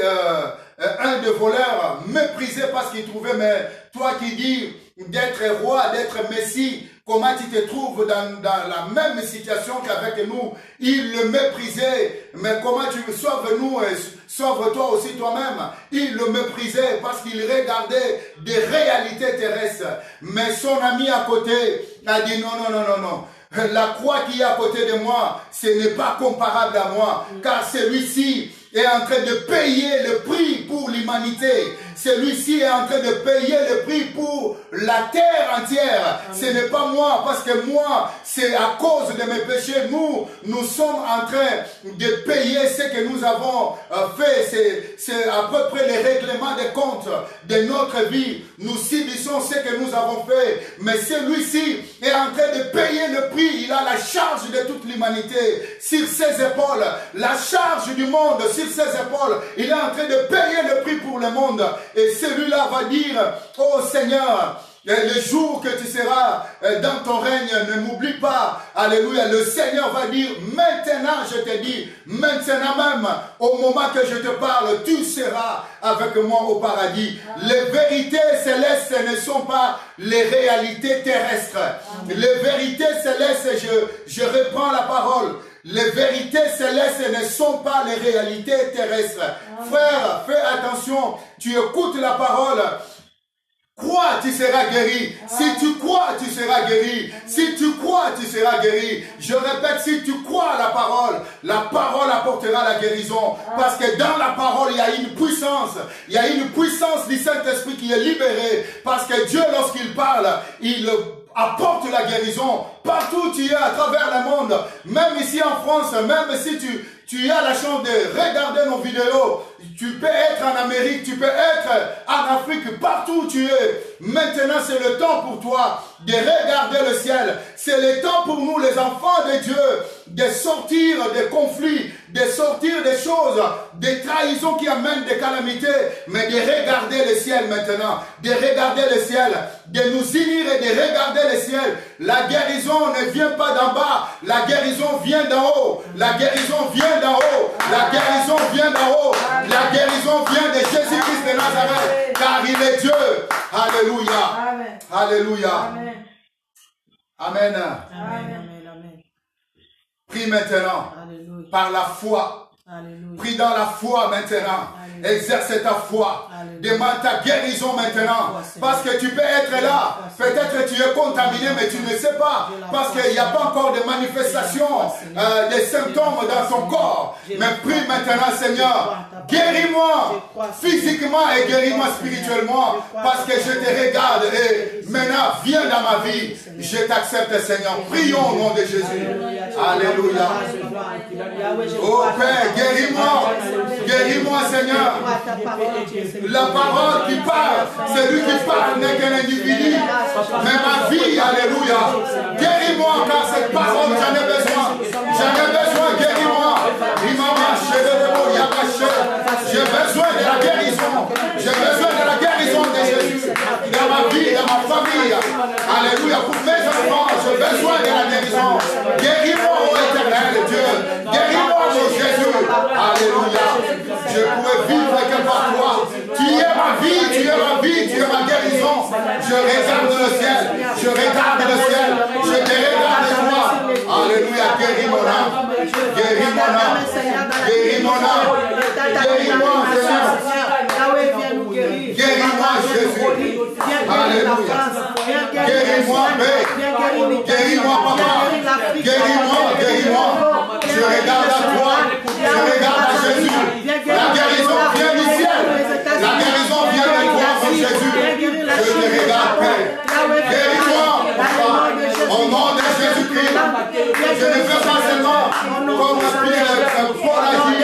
un des voleurs méprisait parce qu'il trouvait, mais toi qui dis d'être roi, d'être messie, comment tu te trouves dans la même situation qu'avec nous? Il le méprisait, mais comment tu sauves-nous et sauve-toi aussi toi-même? Il le méprisait parce qu'il regardait des réalités terrestres. Mais son ami à côté a dit non, non, non, non, non. La croix qui est à côté de moi, ce n'est pas comparable à moi, car celui-ci est en train de payer le prix pour l'humanité. Celui-ci est en train de payer le prix pour la terre entière. Ce n'est pas moi, parce que moi, c'est à cause de mes péchés. Nous sommes en train de payer ce que nous avons fait. C'est à peu près les règlements des comptes de notre vie. Nous subissons ce que nous avons fait. Mais celui-ci est en train de payer le prix. Il a la charge de toute l'humanité sur ses épaules. La charge du monde sur ses épaules. Il est en train de payer le prix pour le monde. Et celui-là va dire, oh Seigneur, le jour que tu seras dans ton règne, ne m'oublie pas. Alléluia. Le Seigneur va dire, maintenant je te dis, maintenant même, au moment que je te parle, tu seras avec moi au paradis. Les vérités célestes ne sont pas les réalités terrestres. Les vérités célestes, je reprends la parole. Les vérités célestes ne sont pas les réalités terrestres. Frère, fais attention. Tu écoutes la parole. Crois, tu seras guéri. Si tu crois, tu seras guéri. Si tu crois, tu seras guéri. Je répète, si tu crois à la parole apportera la guérison. Parce que dans la parole, il y a une puissance. Il y a une puissance du Saint-Esprit qui est libérée. Parce que Dieu, lorsqu'il parle, il apporte la guérison. Partout où tu es, à travers le monde. Même ici en France, même si tu as la chance de regarder nos vidéos, tu peux être en Amérique, tu peux être en Afrique, partout où tu es. Maintenant, c'est le temps pour toi de regarder le ciel. C'est le temps pour nous, les enfants de Dieu, de sortir des conflits, de sortir des choses, des trahisons qui amènent des calamités, mais de regarder le ciel maintenant, de regarder le ciel, de nous unir et de regarder le ciel. La guérison ne vient pas d'en bas, la guérison vient d'en haut, la guérison vient d'en haut, la guérison vient d'en haut, la guérison vient de Jésus-Christ de Nazareth, car il est Dieu. Alléluia. Amen. Alléluia. Amen. Amen. Amen. Prie maintenant. Alléluia. Par la foi. Alléluia. Prie dans la foi maintenant. Alléluia. Exerce ta foi. Alléluia. Demande ta guérison maintenant. Parce que tu peux être là. Peut-être tu es contaminé, mais tu ne sais pas. Parce qu'il n'y a pas encore de manifestation, des symptômes dans ton corps. Mais prie maintenant, Seigneur. Guéris-moi physiquement et guéris-moi spirituellement. Parce que je te regarde et maintenant viens dans ma vie. Je t'accepte, Seigneur. Prions au nom de Jésus. Alléluia. Oh Père, guéris-moi. Guéris-moi, Seigneur. La parole qui parle, celui qui parle n'est qu'un individu. Mais ma vie, alléluia. Guéris-moi, car cette parole, j'en ai besoin. J'en ai besoin, guéris-moi. J'ai besoin de la guérison. J'ai besoin de la guérison de Jésus. Dans ma vie, dans ma famille. Alléluia. Pour mes enfants, j'ai besoin de la guérison. Guéris-moi, ô éternel Dieu. Guéris-moi, ô Jésus. Alléluia. Je pourrais vivre que par toi. Tu es ma vie, tu es ma vie, tu es ma guérison. Je regarde le ciel. Je regarde le ciel. Je te regarde toi. Alléluia. Guéris mon âme. Guéris mon âme. Guéris mon âme. Guéris-moi, Seigneur. Guéris-moi, Jésus. Alléluia. Guéris-moi, Père. Guéris-moi, Papa. Guéris-moi, guéris-moi. Je regarde à toi. Je regarde à Jésus. La guérison vient du ciel. La guérison vient de toi, mon Jésus. Je te regarde, Père. Guéris-moi, Papa. Au nom de Jésus-Christ. Je ne veux pas seulement comme Pierre, Paul a dit,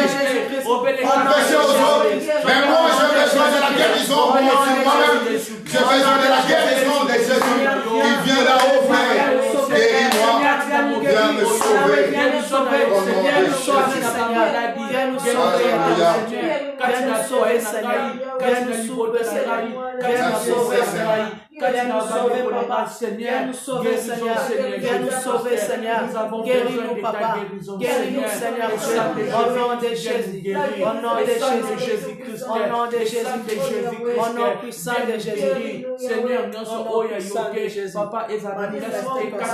empêcher aux autres. Mais moi, j'ai besoin de la guérison. Moi-même, j'ai besoin de la guérison de Jésus qui vient là-haut, Père. Guéris-moi. Viens me sauver. Viens nous sauver, Seigneur. Viens nous sauver, Seigneur. Viens nous sauver, Seigneur. Viens nous sauver, Seigneur. Viens nous sauver, Seigneur. Viens nous sauver, Papa. Viens nous sauver, Seigneur. Viens nous sauver, Seigneur. Guéris-nous, Papa. Guéris-nous, Seigneur. Au nom de Jésus. Au nom de Jésus. Au nom de Jésus. Au nom puissant de Jésus. Seigneur, Papa,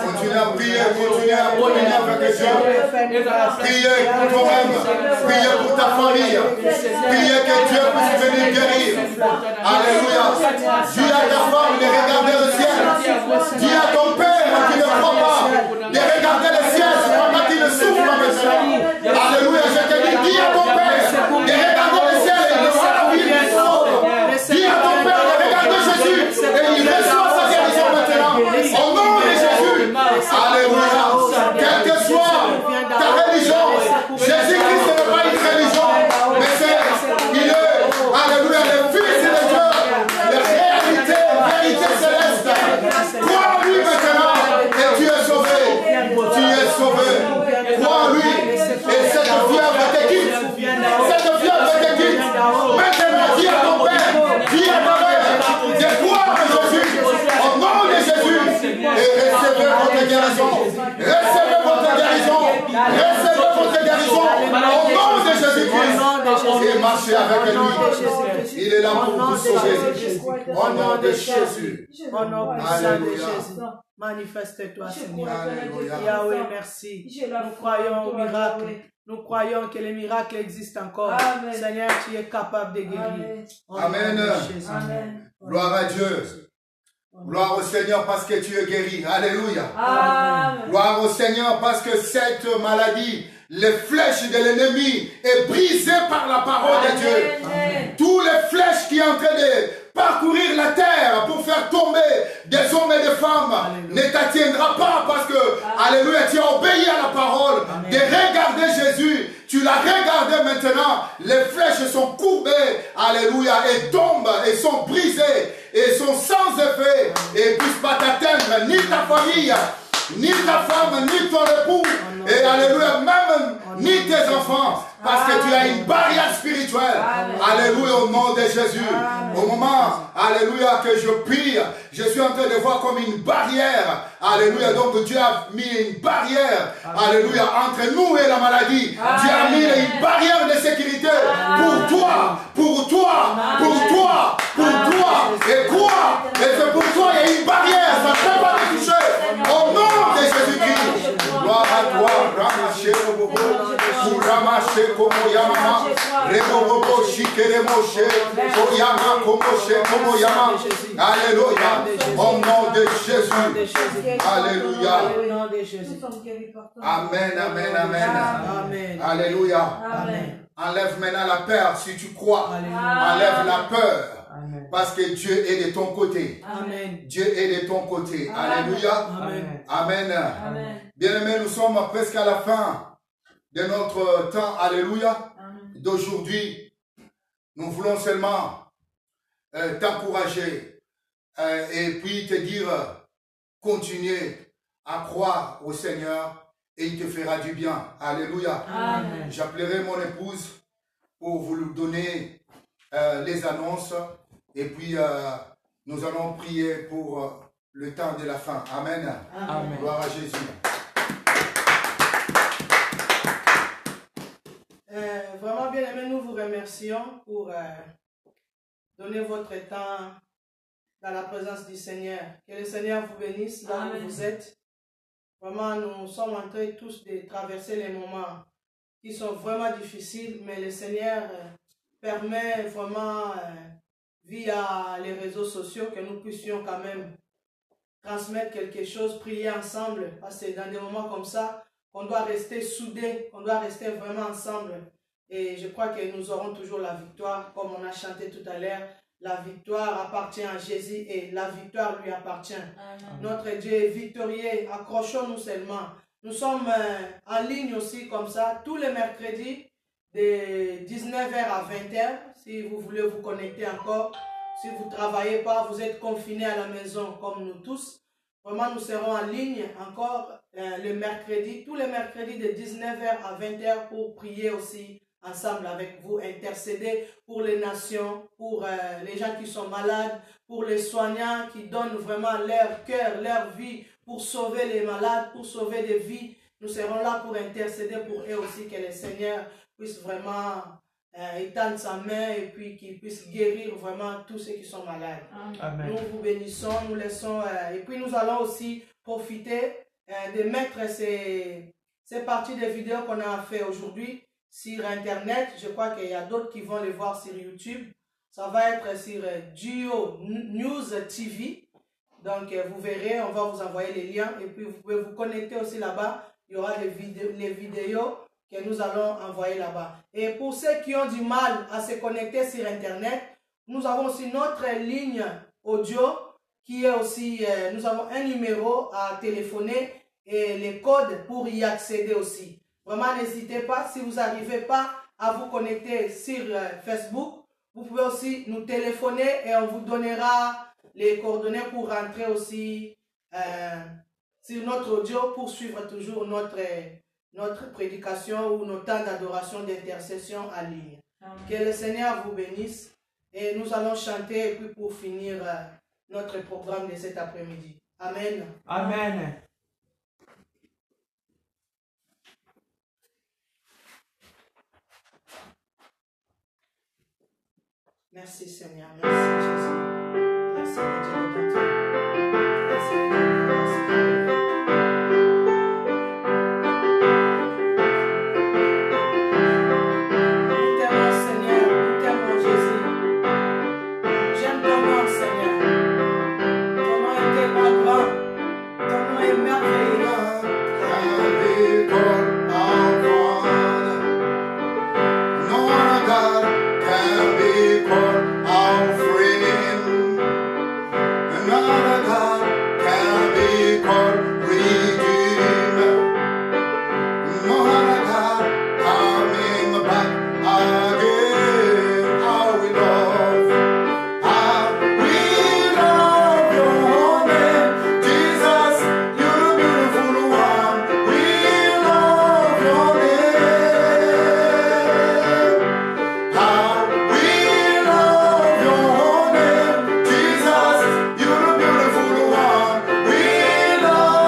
Continuez à prier, continuez à prier avec Dieu. Priez pour toi-même, priez pour ta famille, priez que Dieu puisse venir guérir. Alléluia. Dis à ta femme de regarder le ciel. Dis à ton père qui ne croit pas de regarder le ciel pendant qu'il souffre maintenant. Alléluia. Je te dis, dis à ton père de regarder le ciel et de voir la vie du sauve. Dis à ton père de regarder Jésus et il reçoit sa guérison. marcher avec lui. Il est là pour vous sauver. Au nom de Jésus. Alléluia. Manifeste-toi, Seigneur. Yahweh, merci. Nous croyons au miracle. Nous croyons que les miracles existent encore. Amen. Seigneur, tu es capable de guérir. Amen. Amen. Gloire à Dieu. Gloire au Seigneur parce que tu es guéri. Alléluia. Amen. Gloire au Seigneur parce que cette maladie, les flèches de l'ennemi est brisée par la parole de Dieu. Amen. Tous les flèches qui sont en train de parcourir la terre pour faire tomber des hommes et des femmes ne t'attiendra pas parce que, alléluia, tu as obéi à la parole. Amen. De regarder Jésus. Tu l'as regardé maintenant. Les flèches sont courbées. Alléluia. Et tombent et sont brisées. Et sont sans effet. Et ne puissent pas t'atteindre. Ni ta famille. Ni ta femme. Ni ton époux. Et alléluia. Même ni tes enfants. Parce que tu as une barrière spirituelle. Amen. Alléluia, au nom de Jésus. Amen. Au moment, alléluia, que je prie, je suis en train de voir comme une barrière. Alléluia, donc Dieu a mis une barrière. Alléluia, entre nous et la maladie. Amen. Dieu a mis une barrière de sécurité. Amen. Pour toi, pour toi, pour toi, pour toi. Et quoi? Et c'est pour toi, il y a une barrière. Ça ne peut pas te toucher. Au nom de Jésus-Christ. Gloire à toi. Ramaché le bobo. Pour ramasser comme Yamama. Rebobobo shikere moshe. Oyama comme moshe comme Yama. Alléluia. Au nom de Jésus. Alléluia. Amen, amen, amen. Alléluia. Enlève maintenant la peur si tu crois. Enlève la peur. Amen. Parce que Dieu est de ton côté. Amen. Dieu est de ton côté. Amen. Alléluia. Amen. Amen. Amen. Bien-aimés, nous sommes presque à la fin de notre temps. Alléluia. D'aujourd'hui. Nous voulons seulement t'encourager et puis te dire, continuez à croire au Seigneur et il te fera du bien. Alléluia. J'appellerai mon épouse pour vous donner les annonces et puis nous allons prier pour le temps de la fin. Amen. Amen. Gloire à Jésus. Vraiment bien aimé, nous vous remercions pour donner votre temps dans la présence du Seigneur. Que le Seigneur vous bénisse là où vous êtes. Vraiment, nous sommes en train tous de traverser les moments qui sont vraiment difficiles, mais le Seigneur permet vraiment via les réseaux sociaux que nous puissions quand même transmettre quelque chose, prier ensemble, parce que dans des moments comme ça, on doit rester soudés, on doit rester vraiment ensemble. Et je crois que nous aurons toujours la victoire, comme on a chanté tout à l'heure. La victoire appartient à Jésus et la victoire lui appartient. Amen. Notre Dieu est victorieux. Accrochons-nous seulement. Nous sommes en ligne aussi comme ça, tous les mercredis, de 19h à 20h. Si vous voulez vous connecter encore, si vous ne travaillez pas, vous êtes confinés à la maison comme nous tous. Vraiment, nous serons en ligne encore le mercredi, tous les mercredis de 19h à 20h pour prier aussi ensemble avec vous, intercéder pour les nations, pour les gens qui sont malades, pour les soignants qui donnent vraiment leur cœur, leur vie pour sauver les malades, pour sauver des vies. Nous serons là pour intercéder pour eux aussi, que le Seigneur puisse vraiment étendre sa main et puis qu'il puisse guérir vraiment tous ceux qui sont malades. Amen. Nous vous bénissons, nous laissons et puis nous allons aussi profiter de mettre ces parties de vidéos qu'on a fait aujourd'hui sur Internet. Je crois qu'il y a d'autres qui vont les voir sur YouTube. Ça va être sur Duo News TV. Donc vous verrez, on va vous envoyer les liens et puis vous pouvez vous connecter aussi là-bas. Il y aura les vidéos que nous allons envoyer là-bas. Et pour ceux qui ont du mal à se connecter sur Internet, nous avons aussi notre ligne audio qui est aussi, nous avons un numéro à téléphoner et les codes pour y accéder aussi. Vraiment, n'hésitez pas, si vous n'arrivez pas à vous connecter sur Facebook, vous pouvez aussi nous téléphoner et on vous donnera les coordonnées pour rentrer aussi sur notre audio pour suivre toujours notre prédication ou nos temps d'adoration, d'intercession en ligne. Amen. Que le Seigneur vous bénisse et nous allons chanter et puis pour finir notre programme de cet après-midi. Amen. Amen. Merci Seigneur, merci Jésus. Merci de Dieu de bonté. Merci de Nous t'aimons Seigneur, nous t'aimons Jésus. J'aime ton nom Seigneur. Ton nom est tellement grand. Ton nom est merveilleux. We love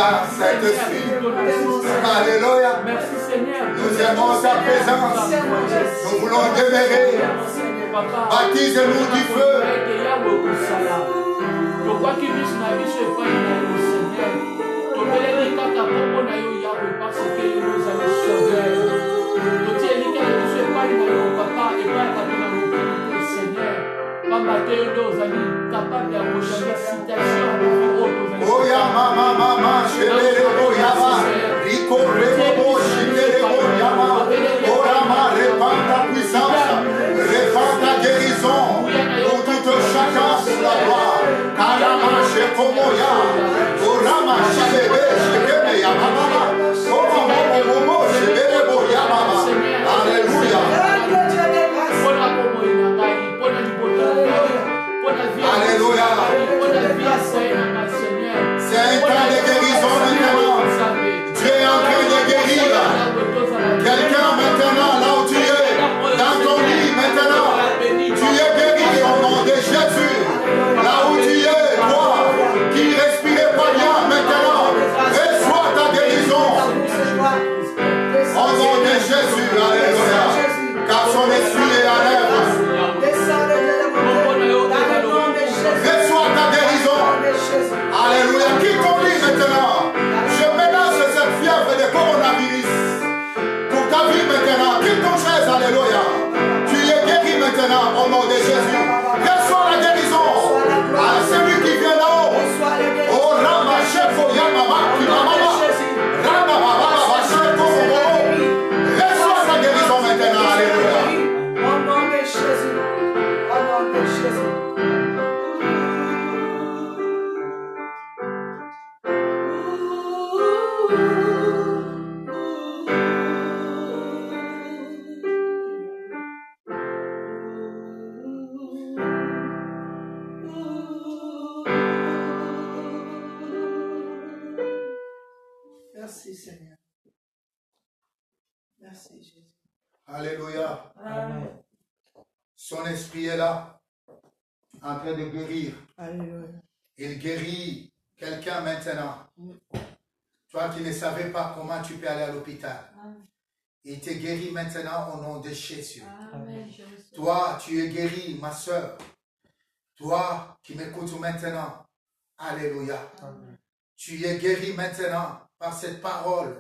Alléluia, Saint-Esprit. Alléluia. Merci Seigneur. Nous aimons ta présence. Nous voulons demeurer. Baptise-nous du feu. Oh ya mama mama chelere bo yaba rico rebo chelere bo yaba orama répand ta puissance répand ta guérison pour tout chacun pour la gloire karama shekomoya orama chelere shekeme yaba mama oh chelere bo yaba alléluia. Alléluia. C'est un temps de guérison maintenant. Dieu est en train de guérir. Quelqu'un maintenant, là où tu es, dans ton lit maintenant, tu es guéri au nom de Jésus. Là où tu es, toi, qui ne respirais pas bien maintenant, reçois ta guérison. Au nom de Jésus, alléluia. Car son esprit est à l'œuvre. Reçois ta guérison. Alléluia. Qui ton lit maintenant? Je menace cette fièvre de coronavirus pour ta vie maintenant. Qui ton chaise? Alléluia. Tu es guéri maintenant au nom de Jésus. Reçois la guérison. À celui qui vient là-haut. Oh Rama Shefo Yamama Kimamama. Rama Baba Shefo Momo. Reçois ta guérison maintenant. Alléluia. Au nom de Jésus. Au nom de Jésus. Merci Seigneur. Merci Jésus. Alléluia. Amen. Son esprit est là, en train de guérir. Alléluia. Il guérit quelqu'un maintenant. Toi qui ne savais pas comment tu peux aller à l'hôpital. Il te guérit maintenant au nom de Jésus. Amen. Toi, tu es guéri, ma soeur. Toi qui m'écoutes maintenant. Alléluia. Amen. Tu es guéri maintenant par cette parole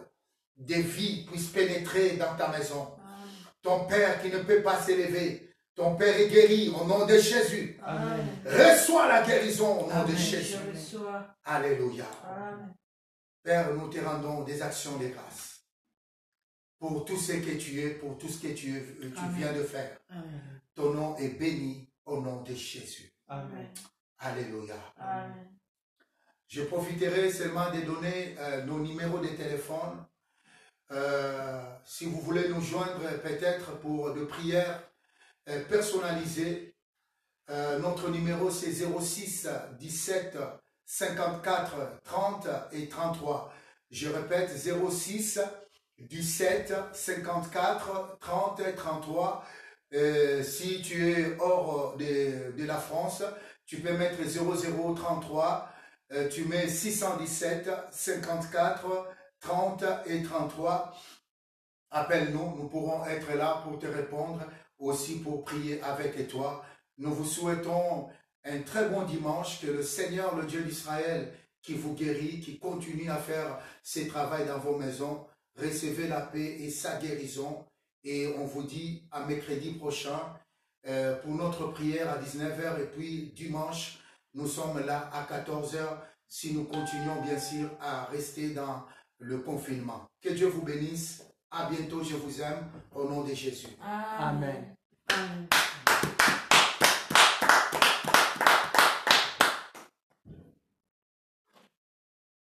de vie puisse pénétrer dans ta maison. Amen. Ton père qui ne peut pas s'élever. Ton père est guéri au nom de Jésus. Amen. Reçois la guérison au nom Amen. de Jésus. Je reçois. Alléluia. Amen. Père, nous te rendons des actions de grâce pour tout ce que tu es, pour tout ce que tu viens de faire. Amen. Ton nom est béni au nom de Jésus. Amen. Alléluia. Amen. Je profiterai seulement de donner nos numéros de téléphone. Si vous voulez nous joindre peut-être pour de prières personnalisées, notre numéro c'est 06 17 54 30 et 33. Je répète 06 17 54 30 et 33. Si tu es hors de la France, tu peux mettre 0033. Tu mets 617 54 30 et 33. Appelle-nous, nous pourrons être là pour te répondre, aussi pour prier avec toi. Nous vous souhaitons un très bon dimanche, que le Seigneur, le Dieu d'Israël, qui vous guérit, qui continue à faire ses travaux dans vos maisons, recevez la paix et sa guérison. Et on vous dit à mercredi prochain pour notre prière à 19h et puis dimanche, nous sommes là à 14h si nous continuons bien sûr à rester dans le confinement. Que Dieu vous bénisse. À bientôt, je vous aime au nom de Jésus. Amen. Amen.